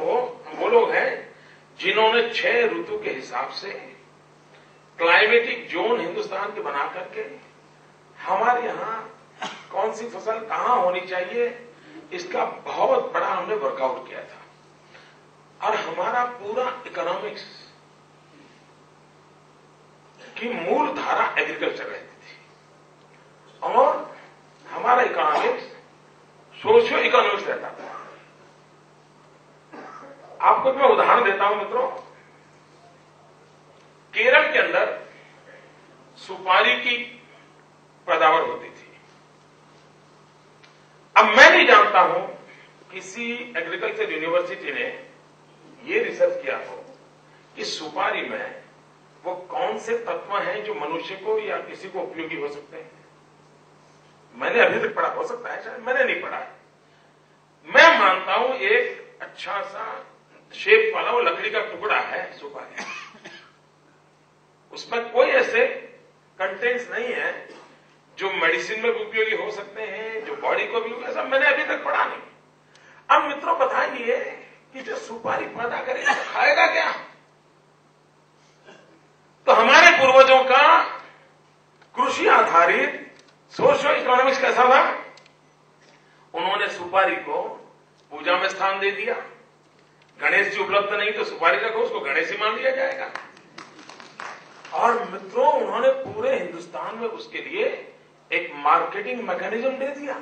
वो लोग हैं जिन्होंने 6 ऋतु के हिसाब से क्लाइमेटिक जोन हिंदुस्तान के बना करके हमारे यहां कौन सी फसल कहां होनी चाहिए इसका बहुत बड़ा हमने वर्कआउट किया था। और हमारा पूरा इकोनॉमिक्स की मूल धारा एग्रीकल्चर रहती थी और हमारा इकोनॉमिक्स सोशियो इकोनॉमिक्स रहता था। आपको मैं उदाहरण देता हूं मित्रों, केरल के अंदर सुपारी की पैदावार होती थी। अब मैं नहीं जानता हूं किसी एग्रीकल्चर यूनिवर्सिटी ने यह रिसर्च किया हो कि सुपारी में वो कौन से तत्व हैं जो मनुष्य को या किसी को उपयोगी हो सकते हैं। मैंने अभी तक पढ़ा, हो सकता है शायद मैंने नहीं पढ़ा है। मैं मानता हूं एक अच्छा सा शेप वाला वो लकड़ी का टुकड़ा है सुपारी, उसमें कोई ऐसे कंटेंट्स नहीं है जो मेडिसिन में भी उपयोगी हो सकते हैं, जो बॉडी को भी, ऐसा मैंने अभी तक पढ़ा नहीं। अब मित्रों बताइए कि जो सुपारी पैदा करेगा तो खाएगा क्या? तो हमारे पूर्वजों का कृषि आधारित सोशियो इकोनॉमिक्स कैसा था? उन्होंने सुपारी को पूजा में स्थान दे दिया। गणेश जी उपलब्ध नहीं तो सुपारी रखो, उसको गणेश ही मान लिया जाएगा। और मित्रों उन्होंने पूरे हिंदुस्तान में उसके लिए एक मार्केटिंग मैकेनिज्म दे दिया।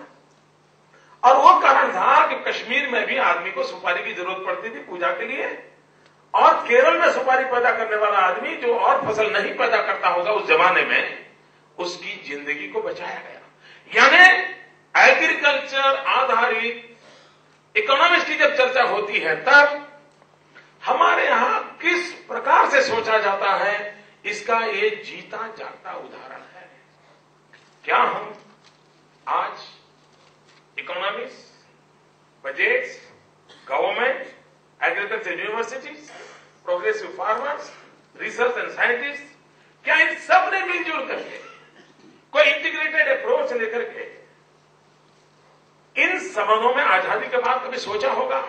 और वो कारण था कि कश्मीर में भी आदमी को सुपारी की जरूरत पड़ती थी पूजा के लिए, और केरल में सुपारी पैदा करने वाला आदमी जो और फसल नहीं पैदा करता होगा उस जमाने में, उसकी जिंदगी को बचाया गया। यानी एग्रीकल्चर आधारित इकोनॉमिक्स की जब चर्चा होती है तब हमारे यहां किस प्रकार से सोचा जाता है, इसका ये जीता जागता उदाहरण है। क्या हम आज economics, budgets, government, agriculture universities, progressive farmers, research and scientist, क्या इन सब ने मिलजुल करके कोई इंटीग्रेटेड अप्रोच लेकर के इन संबंधों में आजादी के बाद कभी सोचा होगा?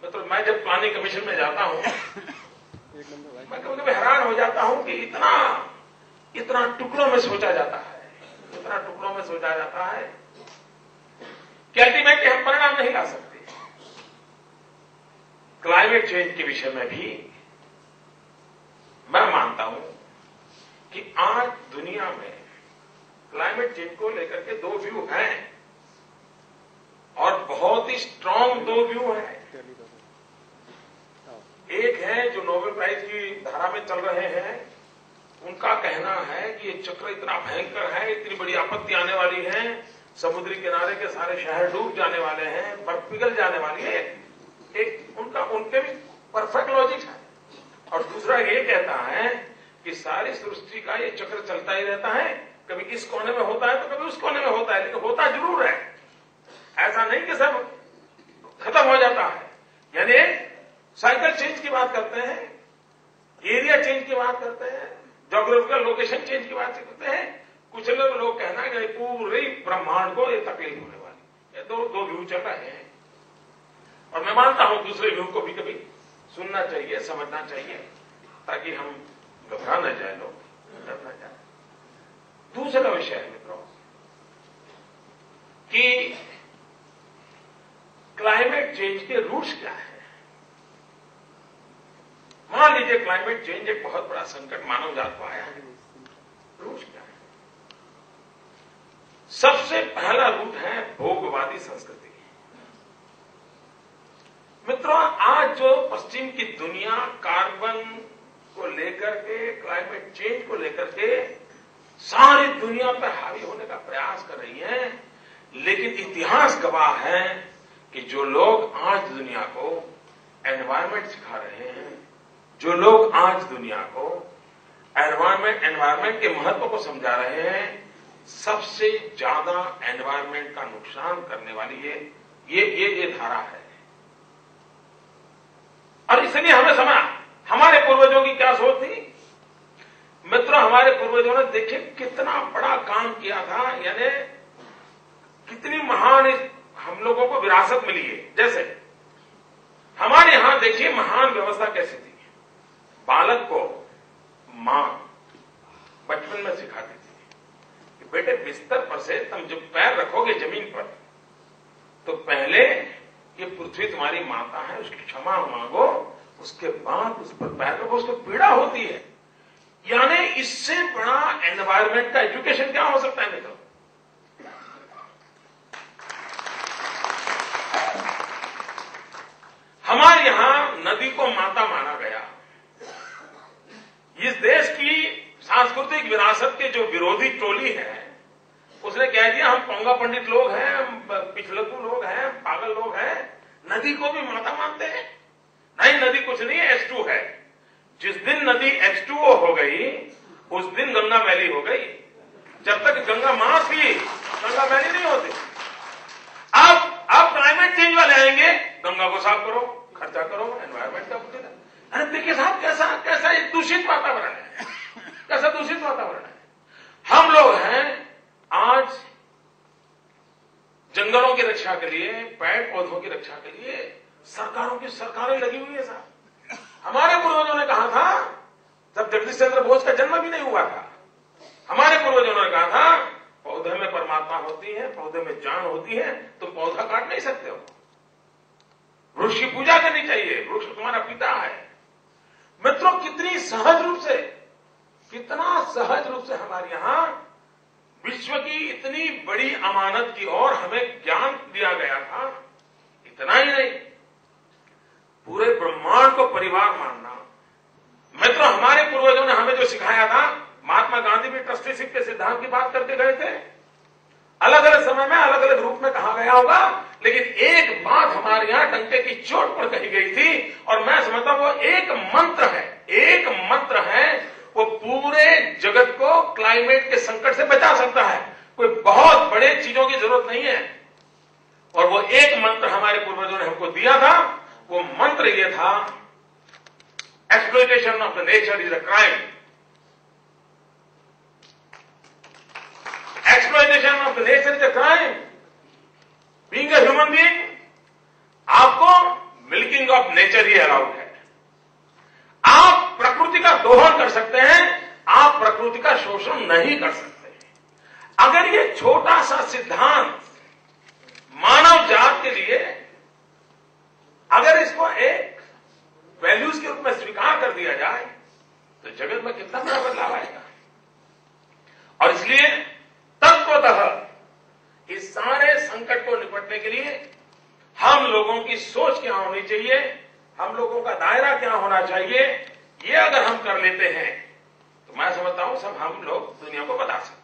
मतलब मैं जब प्लानिंग कमीशन में जाता हूं मैं कभी कभी हैरान हो जाता हूं कि इतना टुकड़ों में सोचा जाता है, इतना टुकड़ों में सोचा जाता है कि अल्टीमेटली हम परिणाम नहीं ला सकते। क्लाइमेट चेंज के विषय में भी मैं मानता हूं कि आज दुनिया में क्लाइमेट चेंज को लेकर के 2 व्यू हैं और बहुत ही स्ट्रांग 2 व्यू हैं। एक है जो नोबेल प्राइज की धारा में चल रहे हैं, उनका कहना है कि ये चक्र इतना भयंकर है, इतनी बड़ी आपत्ति आने वाली है, समुद्री किनारे के सारे शहर डूब जाने वाले हैं, बर्फ पिघल जाने वाली है। एक उनके भी परफेक्ट लॉजिक है। और दूसरा ये कहता है कि सारी सृष्टि का ये चक्र चलता ही रहता है, कभी इस कोने में होता है तो कभी उस कोने में होता है, लेकिन होता जरूर है। ऐसा नहीं कि सब खत्म हो जाता है। यानी साइकिल चेंज की बात करते हैं, एरिया चेंज की बात करते हैं, ज्योग्राफिकल लोकेशन चेंज की बात करते हैं। कुछ लोग कहना है कि पूरे ब्रह्मांड को ये तकलीफ होने वाली। ये दो व्यू चल रहे हैं और मैं मानता हूं दूसरे व्यू को भी कभी सुनना चाहिए, समझना चाहिए, ताकि हम घबरा न जाए, लोग डर न जाए। दूसरा विषय है मित्रों कि क्लाइमेट चेंज के रूट्स क्या है। मान लीजिए क्लाइमेट चेंज एक बहुत बड़ा संकट मानव जात को आया है, रूट्स क्या है? सबसे पहला रूट है भोगवादी संस्कृति। मित्रों आज जो पश्चिम की दुनिया कार्बन को लेकर के, क्लाइमेट चेंज को लेकर के सारी दुनिया पर हावी होने का प्रयास कर रही है, लेकिन इतिहास गवाह है कि जो लोग आज दुनिया को एनवायरमेंट सिखा रहे हैं, जो लोग आज दुनिया को एनवायरमेंट के महत्व को समझा रहे हैं, सबसे ज्यादा एनवायरमेंट का नुकसान करने वाली ये धारा है। और इसलिए हमें समझा हमारे पूर्वजों की क्या सोच थी। मित्रों हमारे पूर्वजों ने देखिए कितना बड़ा काम किया था, यानी कितनी महान हम लोगों को विरासत मिली है। जैसे हमारे यहां महान व्यवस्था कैसी थी। बालक को मां बचपन में सिखाती थी कि बेटे बिस्तर पर से तुम जब पैर रखोगे जमीन पर तो पहले ये पृथ्वी तुम्हारी माता है, उसकी क्षमा मांगो, उसके बाद उस पर पैर रखो, उसको पीड़ा होती है। यानी इससे बड़ा एनवायरमेंट का एजुकेशन क्या हो सकता है मित्रों। हमारे यहां नदी को माता माना गया। इस देश की सांस्कृतिक विरासत के जो विरोधी टोली है उसने कह दिया हम पोंगा पंडित लोग हैं, हम पिछलकू लोग हैं, पागल लोग हैं, नदी को भी माता मानते हैं। नहीं, नदी कुछ नहीं है, H2 है। जिस दिन नदी H2O हो गई उस दिन गंगा मैली हो गई। जब तक गंगा मां थी गंगा मैली नहीं होती। अब क्लाइमेट चेंज वाले आएंगे, गंगा को साफ करो, खर्चा करो, एनवायरमेंट का बुद्धि। अरे देखिए साहब कैसा एक दूषित वातावरण है, कैसा दूषित वातावरण है। हम लोग हैं आज जंगलों की रक्षा के लिए, पेड़ पौधों की रक्षा के लिए सरकारें लगी हुई है साहब। हमारे पूर्वजों ने कहा था, जब जगदीश चंद्र बोस का जन्म भी नहीं हुआ था, हमारे पूर्वजों ने कहा था पौधे में परमात्मा होती है, पौधे में जान होती है, तुम पौधा काट नहीं सकते हो। वृक्ष की पूजा करनी चाहिए, वृक्ष तुम्हारा पिता है। मित्रों कितना सहज रूप से हमारे यहां विश्व की इतनी बड़ी अमानत की ओर हमें ज्ञान दिया गया था। इतना ही नहीं, पूरे ब्रह्मांड को परिवार मानना। मित्रों हमारे पूर्वजों ने हमें जो सिखाया था, महात्मा गांधी भी ट्रस्टीशिप के सिद्धांत की बात करके गए थे। अलग अलग समय में अलग अलग रूप में कहा गया होगा, लेकिन एक बात हमारे यहां डंके की चोट पर कही गई थी और मैं समझता हूं वो एक मंत्र है, वो पूरे जगत को क्लाइमेट के संकट से बचा सकता है। कोई बहुत बड़े चीजों की जरूरत नहीं है। और वो एक मंत्र हमारे पूर्वजों ने हमको दिया था, वो मंत्र ये था, exploitation of the nature is a crime. Exploitation of the nature is a crime. Being a human being, आपको मिल्किंग ऑफ नेचर ही अलाउड है। आप प्रकृति का दोहन कर सकते हैं, आप प्रकृति का शोषण नहीं कर सकते। अगर ये छोटा सा सिद्धांत मानव जात के लिए, अगर इसको एक वैल्यूज के रूप में स्वीकार कर दिया जाए तो जगत में कितना बड़ा बदलाव आएगा। और इसलिए तत्वतः इस सारे संकट को निपटने के लिए हम लोगों की सोच क्या होनी चाहिए, हम लोगों का दायरा क्या होना चाहिए, ये अगर हम कर लेते हैं तो मैं समझता हूं सब हम लोग दुनिया को बता सकते हैं।